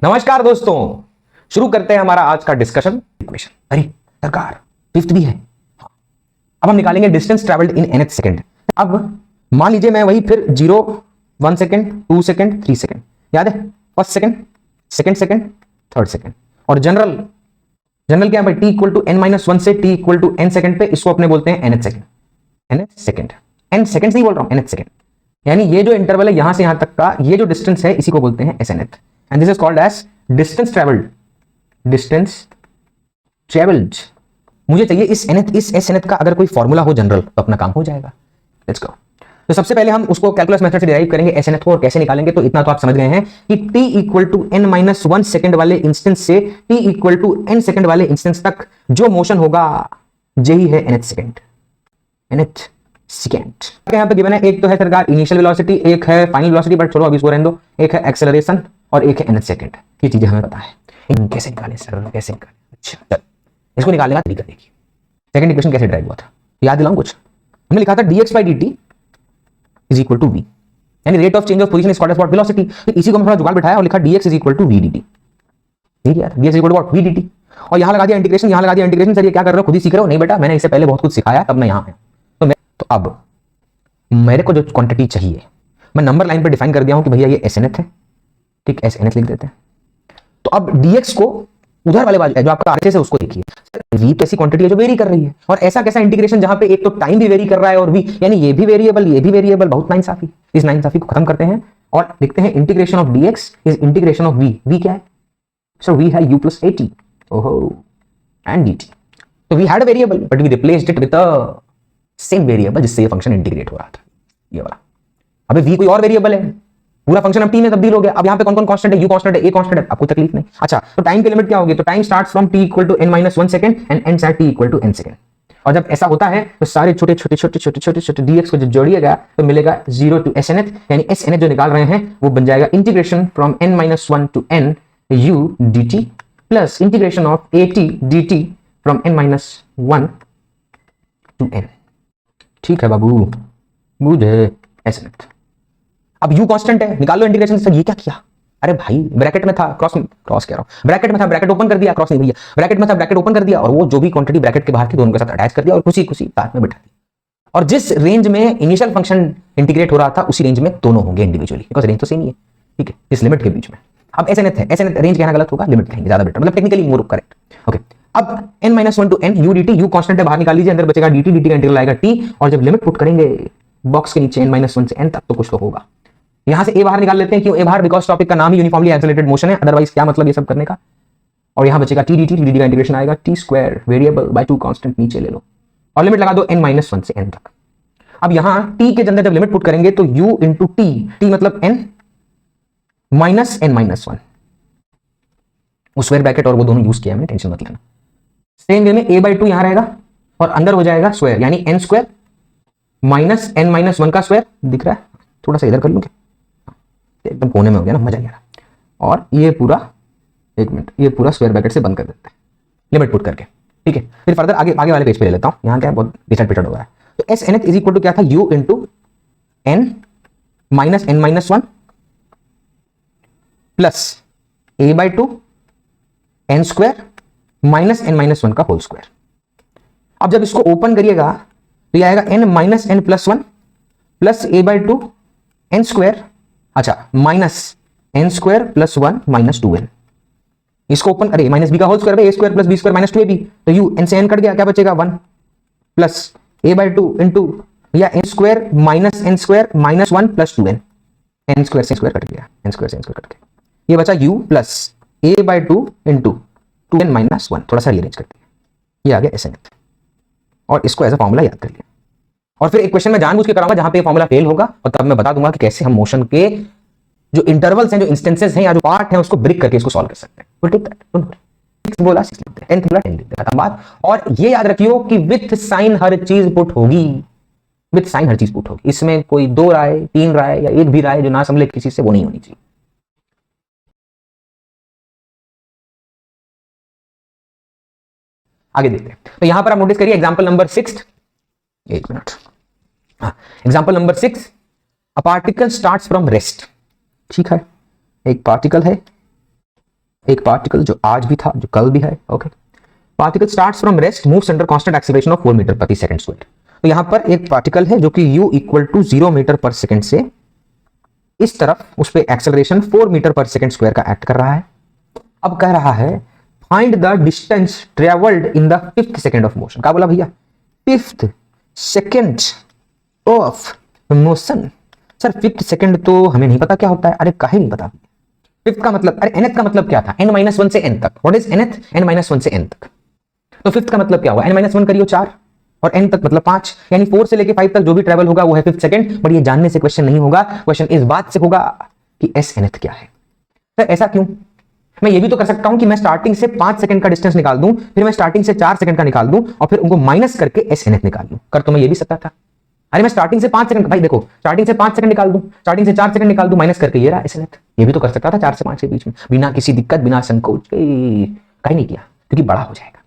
नमस्कार दोस्तों, शुरू करते हैं हमारा आज का डिस्कशन। इक्वेशन अरे सरकार फिफ्थ भी है। अब हम निकालेंगे डिस्टेंस ट्रेवल्ड इन nth सेकंड। अब मान लीजिए मैं वही फिर 0 1 सेकंड 2 सेकंड 3 सेकंड, याद है? First second, second second, third second. और जनरल क्या है भाई? t इक्वल टू n-1 से t equal to n second पे इसको अपने बोलते हैं nth second. nth second, n second नहीं बोल रहा हूं, nth सेकंड। यानी ये जो इंटरवल है यहां से यहां तक का, ये जो डिस्टेंस है इसी को बोलते हैं snth, and this is called as distance travelled. Distance travelled मुझे चाहिए इस snth का अगर कोई फॉर्मूला हो जनरल तो अपना काम हो जाएगा। Let's go. तो सबसे पहले हम उसको कैलकुलस मेथड से डिराइव करेंगे snth को, और कैसे निकालेंगे तो इतना तो आप समझ गए हैं कि t equal to n-1 second वाले इंस्टेंस से t equal to n second वाले इंस्टेंस तक जो मोशन होगा यही है nth सेकंड। nth सेकंड यहां पे गिवन है, एक तो है सरकार इनिशियल वेलोसिटी, एक है फाइनल वेलोसिटी, बट छोड़ो अभी इसको रहने दो। एक है एक्सेलरेशन और एक है nth सेकंड। ये चीजें हमें पता है। कैसे निकालें सर, कैसे निकालें? अच्छा चल, इसको निकालने का तरीका देखिए। सेकंड इक्वेशन कैसे ड्राइव हुआ था याद दिलाऊं कुछ? हमने लिखा था dx/dt is equal to v, यानी rate of change of position is called as what? Velocity. तो इसी को मैं थोड़ा जुगाड़ बिठाया और लिखा dx is equal to v dt। ठीक है, dx is equal to what? v dt। और यहां लगा दिया इंटीग्रेशन, यहां लगा दिया इंटीग्रेशन। सर ये क्या कर रहे हो, खुद ही सीख रहे हो? नहीं बेटा, मैंने इससे पहले बहुत कुछ सिखाया, तब मैं यहां आया। तो अब मेरे को जो क्वांटिटी चाहिए मैं नंबर लाइन पे डिफाइन कर दिया हूं कि भैया ये snth है। ठीक, snth लिख देते हैं। तो अब dx को उधर वाले बाजू जो आपका आरएचएस है उसको देखिए। v तो ऐसी क्वांटिटी है जो वेरी कर रही है, और ऐसा कैसा इंटीग्रेशन जहां पे एक तो टाइम भी वेरी कर रहा है और v, यानी ये भी वेरिएबल ये भी वेरिएबल। बहुत नाइंसाफी। इस नाइंसाफी को खत्म करते हैं और लिखते हैं integration of dx is integration of v। v क्या है? सो v है u प्लस at ओहो एंड dt। तो we had a variable but we replaced it with a same variable जिससे ये फंक्शन इंटीग्रेट हो रहा था, ये वाला। अबे v कोई और वेरिएबल है, पूरा फंक्शन अब t में तब्दील हो गया। अब यहां पे कौन कौन कांस्टेंट है? u कांस्टेंट है, a कांस्टेंट है, आपको तकलीफ नहीं। अच्छा, तो टाइम की लिमिट क्या होगी? तो time starts from t equal to n-1 second and ends at t equal to n second. और जब ऐसा होता है तो सारे छोटे छोटे छोटे छोटे छोटे छोटे dx को जब जोड़िएगा तो मिलेगा 0 टू snth, यानी snth जो निकाल रहे हैं वो बन जाएगा integration from n-1 to n u dt plus integration of at dt from n-1 to n। ठीक है बाबू, मुझे snth। अब u कांस्टेंट है, निकाल लो इंटीग्रेशन से। ये क्या किया? अरे भाई ब्रैकेट में था, क्रॉस कह रहा हूं, ब्रैकेट में था, ब्रैकेट ओपन कर दिया, क्रॉस नहीं भैया, ब्रैकेट में था, ब्रैकेट ओपन कर दिया, और वो जो भी क्वांटिटी ब्रैकेट के बाहर थी दोनों के साथ अटैच कर दिया और खुशी खुशी साथ में बिठा दिया। और जिस रेंज में इनिशियल फंक्शन इंटीग्रेट हो रहा था उसी रेंज में दोनों होंगे इंडिविजुअली, बिकॉज रेंज तो सेम ही है। ठीक है, इस लिमिट के बीच में। अब snth है, snth रेंज कहना गलत होगा, लिमिट कहेंगे ज्यादा बेटर, मतलब टेक्निकली मोर करेक्ट। ओके, अब n-1 to n u dt, u constant है, बाहर निकाल लीजिए, अंदर बचेगा dt, dt का इंटीग्रल आएगा t, और जब लिमिट पुट करेंगे बॉक्स के नीचे n-1 से n तक तो कुछ तो होगा। यहां से a बाहर निकाल लेते हैं। क्यों a बाहर? बिकॉज टॉपिक का नाम ही यूनिफॉर्मली एक्सेलरेटेड मोशन है, अदरवाइज क्या मतलब ये सब करने का। और यहां बचेगा t dt, dt का इंटीग्रेशन आएगा t square variable bye 2 constant, नीचे ले लो और लिमिट लगा दो n-1 से n तक। अब यहां t के अंदर जब लिमिट पुट करेंगे तो u इंटू t मतलब n माइनस n-1, वो स्क्वायर ब्रैकेट और वो दोनों यूज किया हमने, टेंशन मत लेना। सेम वे में a/2 यहां रहेगा और अंदर हो जाएगा स्क्वायर, यानी n स्क्वायर माइनस n-1 का स्क्वायर। दिख रहा है? थोड़ा सा इधर कर लूं क्या? एकदम कोने में हो गया ना, मजा आ गया। और ये पूरा, एक मिनट, ये पूरा स्क्वायर ब्रैकेट से बंद कर देते हैं लिमिट पुट करके। ठीक है, फिर फर्दर आगे वाले पेज पे ले लेता हूं। यहां क्या बहुत डिसाइड पिटड हो रहा है। तो snth इज इक्वल टू क्या था? u into n minus n-1 plus a/2 n square minus n-1 का होल स्क्वायर। अब जब इसको ओपन करिएगा तो ये आएगा n-n plus 1 plus a/2 n square, अच्छा minus n square plus 1 minus 2n। इसको ओपन, अरे माइनस b का whole square, a square plus b square minus 2ab, तो u n से n कट गया, क्या बचेगा 1 प्लस a/2 इंटू या n square minus n square minus 1 plus 2n। n square से स्क्वायर कट गया, n स्क्वायर से n स्क्वायर कट गया, ये बचा u plus a/2 into 2n minus 1। थोड़ा सा रीअरेंज करते हैं, ये आ गया snth, और इसको एज अ फॉर्मूला याद कर लिया। और फिर एक क्वेश्चन में जानबूझ के कराऊंगा जहां पे फॉर्मूला फेल होगा, और तब मैं बता दूंगा कि कैसे हम मोशन के जो इंटरवल्स हैं, जो इंस्टेंसेस हैं या जो पार्ट हैं, उसको ब्रेक करके इसको सॉल्व कर सकते हैं। Will take that. बोला 6 लिखते हैं, 10th बोला 10 लिखते हैं, खत्म बात। और ये याद रखियो कि विथ साइन हर चीज पुट होगी, विथ साइन हर चीज पुट होगी। इसमें कोई 2 राय 3 राय या एक भी राय जो ना समझे किसी से, वो नहीं होनी चाहिए। आगे देखते हैं। तो यहां पर आप नोटिस करिए एग्जांपल नंबर 6, एक minute, example number 6, a particle starts from rest. ठीक है, एक पार्टिकल है एक पार्टिकल जो आज भी था, जो कल भी है, okay. Particle starts from rest, moves under constant acceleration of 4 metre प्रति सेकंड स्क्वायर। तो यहां पर एक पार्टिकल है जो कि u equal to 0 metre per second से इस तरफ उस पर acceleration 4 metre per second square का एक्ट कर रहा है। अब कह रहा है find the distance travelled in the 5th second of motion. क्या बोला भैया? 5th second of motion. Sir 5th second तो हमें नहीं पता क्या होता है। अरे काहे नहीं पता? 5th का मतलब, अरे nth का मतलब क्या था? n-1 से n तक। What is nth? n-1 से n तक। तो 5th का मतलब क्या हुआ? n-1 करियो 4 और n तक मतलब 5, यानी 4 से लेके 5 तक जो भी ट्रेवल होगा वो है 5th सेकंड। बट ये जानने से क्वेश्चन नहीं होगा, क्वेश्चन इस बात से होगा कि s nth क्या है। सर ऐसा क्यों? मैं ये भी तो कर सकता हूं कि मैं स्टार्टिंग से 5 सेकंड का डिस्टेंस निकाल दूं, फिर मैं स्टार्टिंग से 4 सेकंड का निकाल दूं और फिर उनको माइनस करके s nth निकाल दूं। कर तो मैं ये भी सकता था। अरे मैं स्टार्टिंग से 5 सेकंड, भाई देखो, स्टार्टिंग से 5 सेकंड निकाल दूं, स्टार्टिंग से 4 सेकंड निकाल दूं, माइनस करके ये रहा s nth। ये भी तो कर सकता था 4 से 5 के बीच में, बिना किसी दिक्कत, बिना संकोच के। कहीं नहीं किया क्योंकि बड़ा हो जाएगा।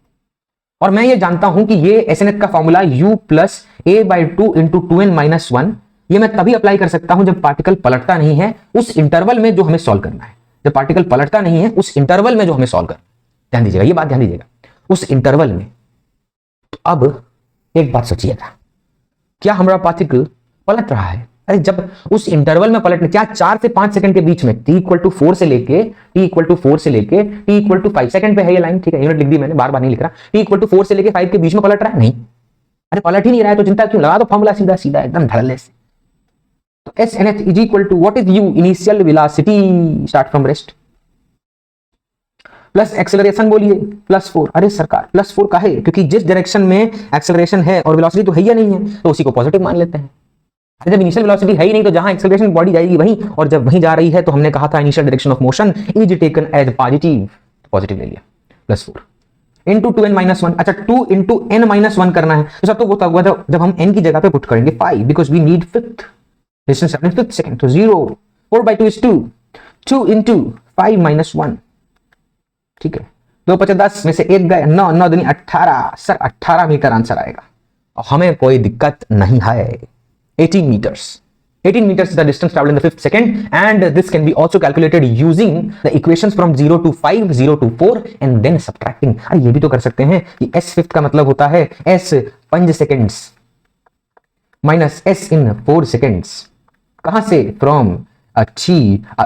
और मैं ये जानता हूं कि ये एस एन एथ का formula u plus A by 2 into 2n-1, ये मैं तभी अप्लाई कर सकता हूं जब पार्टिकल पलटता नहीं है उस इंटरवल में जो हमें सॉल्व करना है। जब पार्टिकल पलटता नहीं है उस इंटरवल में जो हमें सॉल्व करना, ध्यान दीजिएगा, ये बात ध्यान दीजिएगा, उस इंटरवल में। तो अब एक बात सोचिएगा, क्या हमारा पार्टिकल पलट रहा है? अरे जब उस इंटरवल में पलटने, क्या 4 से 5 सेकंड के बीच में t इक्वल टू 4 से लेके t इक्वल टू 5 सेकंड पे है ये लाइन, ठीक है, यूनिट लिख दी मैंने, बार बार नहीं लिख रहा। t इक्वल टू 4 से लेके 5 के बीच में पलट रहा है? नहीं। अरे पलट ही नहीं रहा है तो चिंता क्यों? लगा दो फॉर्मूला सीधा सीधा एकदम धड़ल्ले से। तो S N H is equal to what is u? Initial velocity start from rest plus acceleration बोलिए +4। अरे सरकार +4 का है क्योंकि जिस डायरेक्शन में एक्सेलरेशन है और वेलोसिटी तो है या नहीं है, तो उसी को पॉजिटिव मान लेते हैं। अरे जब इनिशियल वेलोसिटी है ही नहीं तो जहां एक्सेलरेशन बॉडी जाएगी वहीं, और जब वहीं जा रही है तो हमने कहा था initial direction of motion is taken as positive, positive ले लिया। +4 इंटू 2n-1। अच्छा 2 इंटू n-1 करना है तो सब तो वो तब होगा जब हम n की जगह पे पुट करेंगे 5, because we need 5th distance अपने 5th सेकंड। तो 0, 4/2 इज 2, 2 इंटू 5-1, ठीक है। 2 × 5 = 10 में से 1 गए, 9, 9 दूनी 18। सर 18 मीटर आंसर आएगा और हमें कोई दिक्कत नहीं है। 18 meters. 18 meters is the distance traveled in the 5th second, and this can be also calculated using the equations from 0 to 5, 0 to 4, and then subtracting. अरे ये भी तो कर सकते हैं कि s 5th का मतलब होता है s 5 seconds minus s in 4 seconds. कहां से? From a t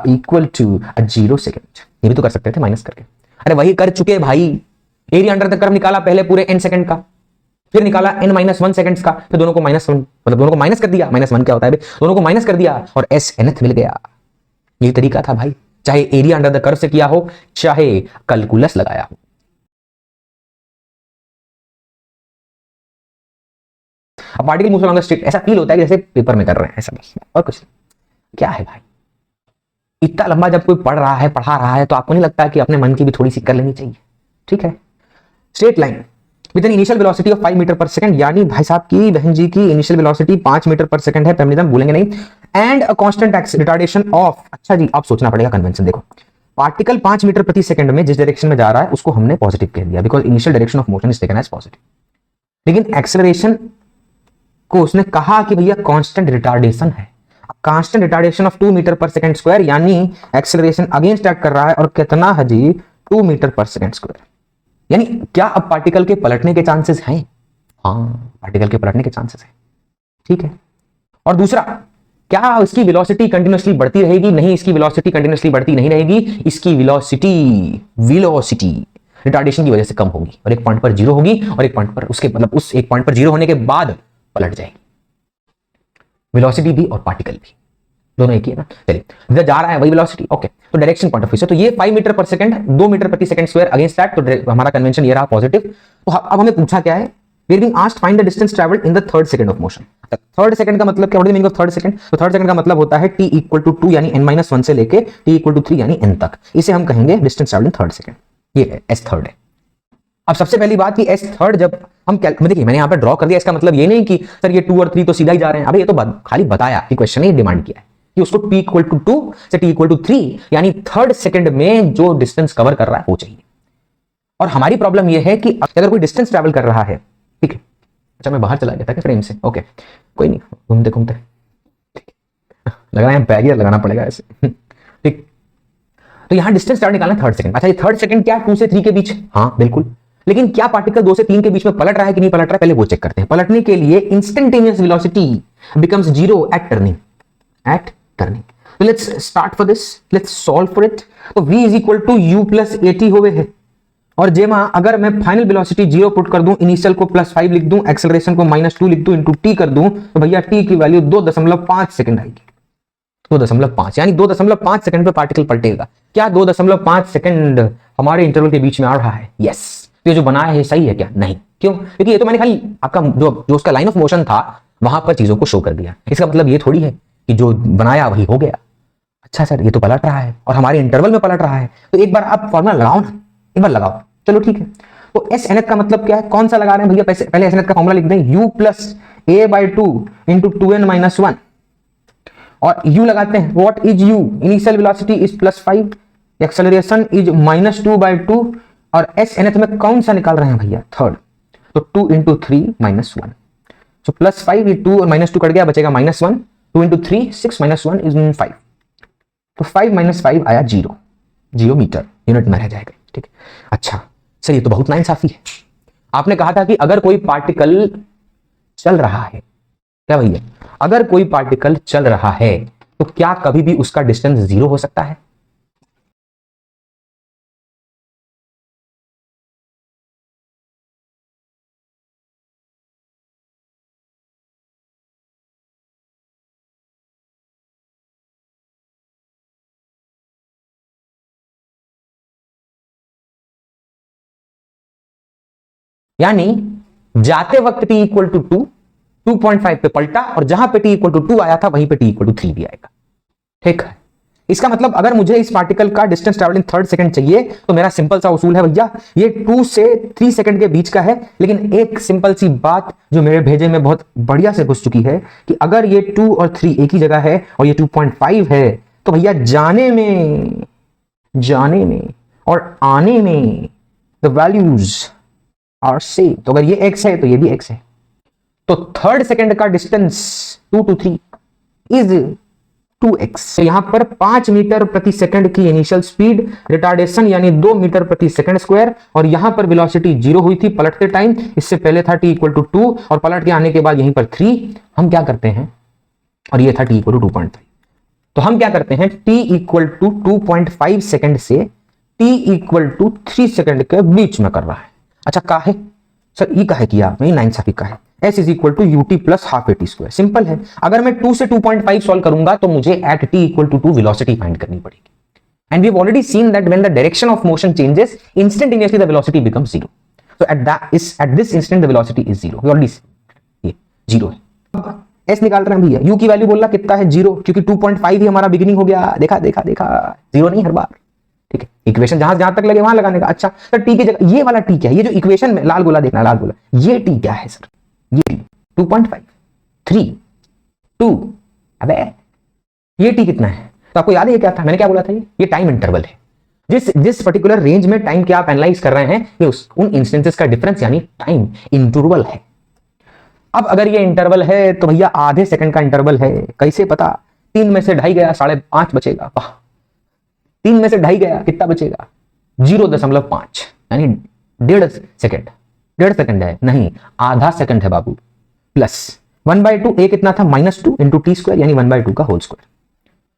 equal to a 0 second. ये भी तो कर सकते थे माइनस करके। अरे वही कर चुके भाई। एरिया अंडर द कर्व निकाला पहले पूरे n सेकंड का, फिर निकाला n-1 सेकंड्स का, फिर दोनों को -1 मतलब दोनों को माइनस कर दिया। -1 क्या होता है? दोनों को माइनस कर दिया और s nth मिल गया। ये तरीका था भाई, चाहे एरिया अंडर द कर्व से किया हो, चाहे कैलकुलस लगाया हो। अब particle moves along the strip, ऐसा फील होता है कि जैसे पेपर में कर रहे हैं, ऐसा बस और कुछ क्या है भाई। इतना लंबा जब कोई पढ़ रहा है, पढ़ा रहा है, तो आपको नहीं लगता कि अपने मन की भी थोड़ी सी कर लेनी चाहिए? ठीक है। Straight line with an initial velocity of 5 metre per second, यानी भाई साहब की बहन जी की initial velocity 5 metre per second है, फेमिनिज्म भूलेंगे नहीं, and a constant retardation of. अच्छा जी, आप सोचना पड़ेगा कन्वेंशन। देखो पार्टिकल 5 मीटर प्रति सेकंड में जिस डायरेक्शन में जा रहा है उसको हमने पॉजिटिव कह दिया, because initial direction of motion is taken as positive. लेकिन एक्सेलरेशन को उसने कहा कि भैया कांस्टेंट रिटार्डेशन है। Constant retardation of 2 metre per second square, यानी एक्सेलरेशन अगेंस्ट एक्ट कर रहा है, और कितना है जी? 2 मीटर पर सेकंड स्क्वायर। यानी क्या अब पार्टिकल के पलटने के चांसेस हैं? हाँ, पार्टिकल के पलटने के चांसेस हैं, ठीक है। और दूसरा, क्या इसकी वेलोसिटी कंटिन्यूअसली बढ़ती रहेगी? नहीं, इसकी वेलोसिटी कंटिन्यूअसली बढ़ती नहीं रहेगी। इसकी वेलोसिटी रिटार्डेशन की वजह से कम होगी, और एक पॉइंट पर 0 होगी, और एक पॉइंट पर उसके मतलब उस एक पॉइंट पर 0 होने के बाद पलट जाएगी। वेलोसिटी भी और पार्टिकल भी दोनों एक ही है ना। चलिए, इधर जा रहा है वही वेलोसिटी, ओके। तो डायरेक्शन पॉइंट ऑफ व्यू से तो ये 5 मीटर पर सेकंड, 2 मीटर प्रति सेकंड स्क्वायर अगेंस्ट दैट, तो हमारा कन्वेंशन ये रहा पॉजिटिव। तो अब हमें पूछा क्या है? We are being asked find the distance travelled in the 3rd second of motion. 3rd second का मतलब क्या? What is the meaning of 3rd second? तो 3rd सेकंड का मतलब होता है t इक्वल टू 2 यानी n-1 से लेके t इक्वल टू 3 यानी n तक। इसे हम कहेंगे डिस्टेंस ट्रैवल्ड इन 3rd सेकंड। ये s थर्ड है। अब सबसे पहली बात कि s थर्ड जब हम देखिए मैंने यहां पर ड्रॉ कर दिया, इसका मतलब ये नहीं कि सर ये 2 और 3 तो सीधा ही जा रहे हैं। अबे ये तो खाली बताया कि क्वेश्चन ने डिमांड किया है कि उसको t इक्वल टू 2 से t इक्वल टू 3 यानी 3rd सेकंड में जो डिस्टेंस कवर कर रहा है वो चाहिए। और हमारी प्रॉब्लम ये है कि अगर कोई डिस्टेंस ट्रैवल कर रहा है, ठीक है। अच्छा मैं बाहर चला गया था क्या फ्रेम से? ओके कोई नहीं, घूमते घूमते लग रहा है बैरियर लगाना पड़ेगा ऐसे, ठीक। तो यहां डिस्टेंस ट्रैवल निकालना थर्ड सेकंड। अच्छा, ये थर्ड सेकंड क्या 2 से 3 के बीच? हाँ बिल्कुल। लेकिन क्या पार्टिकल 2 से 3 के बीच में पलट रहा है कि नहीं पलट रहा है, पहले वो चेक करते हैं। पलटने के लिए instantaneous velocity becomes 0 at turning. At turning. तो let's start for this, let's solve for it. तो v is equal to u plus at होवे है, और जेमा अगर मैं फाइनल वेलोसिटी 0 पुट कर दूं, इनिशियल को +5 लिख दूं, एक्सेलरेशन को -2 लिख दूं, इंटू t कर दूं, तो भैया t की वैल्यू 2.5 सेकंड आएगी। 2.5 यानी 2.5 सेकंड पे पार्टिकल पलटेगा। क्या 2.5 सेकंड हमारे इंटरवल के बीच में आ रहा है? यस। तो ये जो बनाया है सही है क्या? नहीं। क्यों? क्योंकि ये तो मैंने खाली आपका जो उसका लाइन ऑफ मोशन था वहां पर चीजों को शो कर दिया। इसका मतलब ये थोड़ी है कि जो बनाया वही हो गया। अच्छा सर, ये तो पलट रहा है और हमारे इंटरवल में पलट रहा है, तो एक बार आप फॉर्मूला लगाओ ना, एक बार लगाओ। चलो ठीक है। तो एस एन एच का मतलब क्या है? कौन सा लगा रहे हैं भैया? पहले एस एन एच का फॉर्मूला लिख दें, u plus a/2 into 2n-1, और u लगाते हैं। What is u? Initial velocity is +5, acceleration is -2/2, और एस एन एच में कौन सा निकाल रहे हैं भैया? थर्ड। तो 2 इंटू 3 -1, तो +5, ये 2 और -2 कट गया, बचेगा -1, 2 इंटू 3 6 -1 इज 5, तो 5 - 5 आया 0, 0 मीटर यूनिट में रह जाएगा। ठीक है। अच्छा सर, ये तो बहुत नाइंसाफी है। आपने कहा था कि अगर कोई पार्टिकल चल रहा है, क्या भैया, अगर कोई पार्टिकल चल रहा है तो क्या कभी भी उसका डिस्टेंस 0 हो सकता है? यानी जाते वक्त t इक्वल टू 2, 2.5 पे पलटा, और जहां पे t इक्वल टू 2 आया था वहीं पे t इक्वल टू 3 भी आएगा। ठीक है। इसका मतलब अगर मुझे इस पार्टिकल का distance travel in third second चाहिए तो मेरा सिंपल सा उसूल है भैया, ये 2 से 3 सेकंड के बीच का है। लेकिन एक सिंपल सी बात जो मेरे भेजे में बहुत बढ़िया से घुस चुकी है कि अगर ये 2 और 3 एक ही जगह है और ये 2.5 है, तो भैया जाने में और आने में द वैल्यूज आर सेम। तो अगर ये x है तो ये भी x है। तो थर्ड सेकंड का डिस्टेंस 2 to 3 इज 2x। तो यहां पर 5 मीटर प्रति सेकंड की इनिशियल स्पीड, रिटार्डेशन यानी 2 मीटर प्रति सेकंड स्क्वायर, और यहां पर वेलोसिटी 0 हुई थी पलटते टाइम। इससे पहले था t इक्वल टू 2 और पलट के आने के बाद यहीं पर 3। हम क्या करते हैं, और ये था t इक्वल टू 2.5, तो हम क्या करते हैं, t इक्वल टू 2.5 सेकंड से t इक्वल टू 3 सेकंड के बीच में कर रहा है। अच्छा का है सर, ई का है किया नहीं, नाइंसाफी का है। s is equal to ut plus half at square. Simple है। अगर मैं 2 से 2.5 सॉल्व करूंगा तो मुझे at t equal to 2 velocity find करनी पड़ेगी। And we have already seen that when the direction of motion changes instantaneously the velocity becomes 0। So at this instant the velocity is 0। We already ये 0 है। s निकाल रहे हैं भैया, u की value बोलना कितना है 0, क्योंकि 2.5 ही हमारा बिगिनिंग हो गया। देखा 0 नहीं हर बार। ठीक है। इक्वेशन जहां तक लगे वहां लगाने का। अच्छा सर, टी की जगह ये वाला टी क्या है? ये जो इक्वेशन में लाल गोला देखना, लाल गोला, ये टी क्या है सर? ये टी 2.5, 3, 2, अबे ये टी कितना है? तो आपको याद है ये क्या था? मैंने क्या बोला था? ये टाइम इंटरवल है। जिस पर्टिकुलर रेंज में टाइम के आप एनालाइज कर रहे हैं, ये उन इंस्टेंसेस का डिफरेंस यानी टाइम इंटरवल है। अब अगर ये इंटरवल है तो भैया आधे सेकंड का इंटरवल है। कैसे पता? 3 में से 2.5 गया, 5.5 बचेगा। 3 में से 2.5 गया, कितना बचेगा? 0.5, यानी 1.5 सेकंड। 1.5 सेकंड है नहीं, आधा सेकंड है बाबू। प्लस 1/2, a कितना था? -2 इंटू टी स्क्वायर, यानी 1/2 का होल स्क्वायर।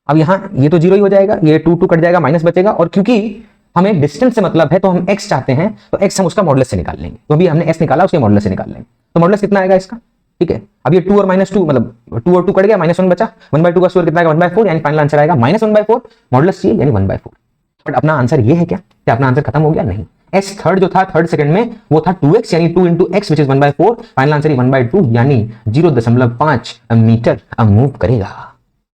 अब यहां ये तो 0 ही हो जाएगा, ये 2 कट जाएगा, माइनस बचेगा। और क्योंकि हमें डिस्टेंस से मतलब है तो हम x चाहते हैं, तो x हम उसका मॉडुलस से निकाल लेंगे। तो अभी हमने s निकाला, उसके मॉडुलस से निकाल लेंगे। तो मॉडुलस कितना आएगा इसका? ठीक है। अब ये 2 और -2 मतलब 2 और 2 कट गया, -1 बचा। 1/2 का स्क्वायर कितना आएगा? 1/4, यानी फाइनल आंसर आएगा -1/4। मॉडुलस चाहिए यानी 1/4। बट अपना आंसर ये है क्या? अपना आंसर खत्म हो गया? नहीं। s थर्ड जो था थर्ड सेकंड में वो था 2x, यानी 2 into x which is 1/4। Final answer 1/2 यानी 0.5 मीटर मूव करेगा।